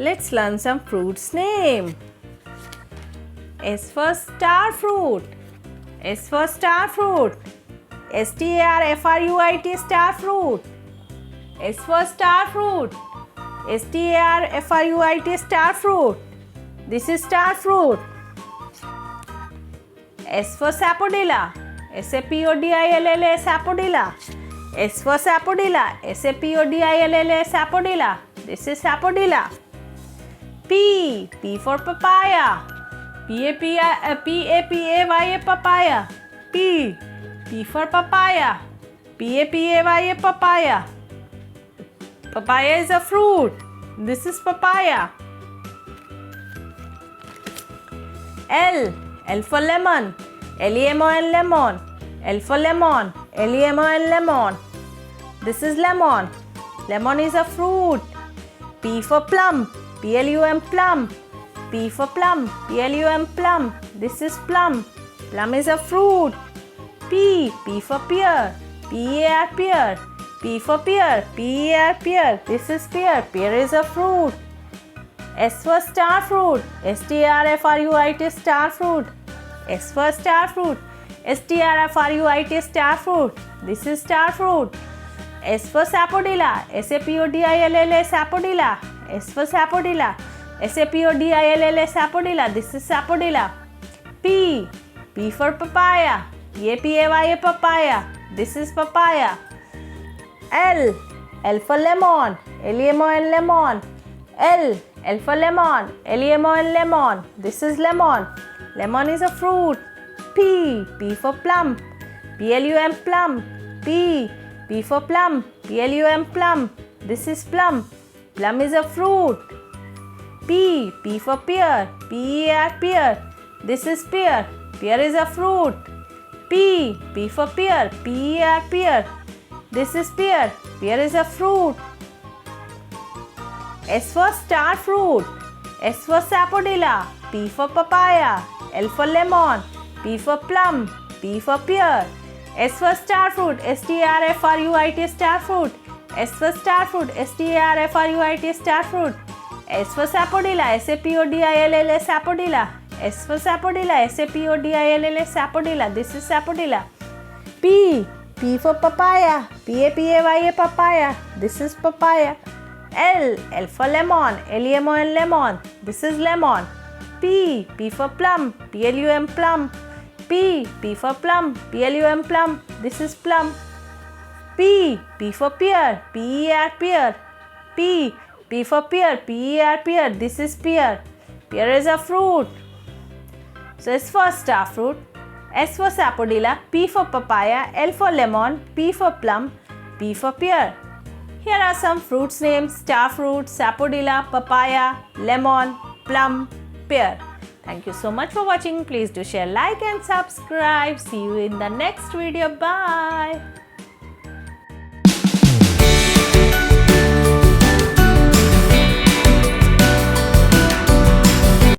Let's learn some fruits name. S for star fruit. S for star fruit. S-T-A-R-F-R-U-I-T star fruit. S for star fruit. S-T-A-R-F-R-U-I-T star fruit. This is star fruit. S for sapodilla. S-A-P-O-D-I-L-L-A sapodilla. S for sapodilla. S-A-P-O-D-I-L-L-A sapodilla. This is sapodilla. P. P for papaya. P-A-P-A-Y-A papaya. P. P for papaya. P-A-P-A-Y-A papaya. Papaya is a fruit. This is papaya. L. L for lemon. L-E-M-O-N lemon. L for lemon. L-E-M-O-N lemon. This is lemon. Lemon is a fruit. P for plum. P-L-U-M plum. P for plum. P-L-U-M plum. This is plum. Plum is a fruit. P. P for pear. P-E-A-R pear. P for pear. P-E-A-R pear. This is pear. Pear is a fruit. S for star fruit. S-T-A-R-F-R-U-I-T star fruit. S for star fruit. S-T-R-F-R-U-I-T star fruit. This is star fruit. S for sapodilla. S-A-P-O-D-I-L-L-A sapodilla. S for sapodilla. S-A-P-O-D-I-L-L-A sapodilla. This is sapodilla. P. P for papaya. P-A-P-A-Y-A papaya. This is papaya. L. L for lemon. L-E-M-O-N lemon. L. L for lemon. L-E-M-O-N lemon. This is lemon. Lemon is a fruit. P. P for plum. P-L-U-M plum. P. P for plum. P-L-U-M plum. This is plum. Plum is a fruit. P. P for pear. P-E-A-R pear. This is pear. Pear is a fruit. P. P for pear. P-E-A-R pear. This is pear. Pear is a fruit. S for star fruit. S for sapodilla. P for papaya. L for lemon. P for plum. P for pear. S for star fruit. S-T-A-R-F-R-U-I-T star fruit. S for star fruit. S-T-A-R-F-R-U-I-T star fruit. S for sapodilla. S-A-P-O-D-I-L-L-A sapodilla. S for sapodilla. S-A-P-O-D-I-L-L-A sapodilla. This is sapodilla. P. P for papaya. P-A-P-A-Y-A papaya. This is papaya. L. L for lemon. L-E-M-O-N lemon. This is lemon. P. P for plum. P-L-U-M plum. P. P for plum. P-L-U-M plum. This is plum. P. P for pear. P-E-A-R pear. P. P for pear. P-E-A-R pear. This is pear. Pear is a fruit. So S for star fruit. S for sapodilla. P for papaya. L for lemon. P for plum. P for pear. Here are some fruits names: star fruit, sapodilla, papaya, lemon, plum, pear. Thank you so much for watching. Please do share, like and subscribe. See you in the next video. Bye.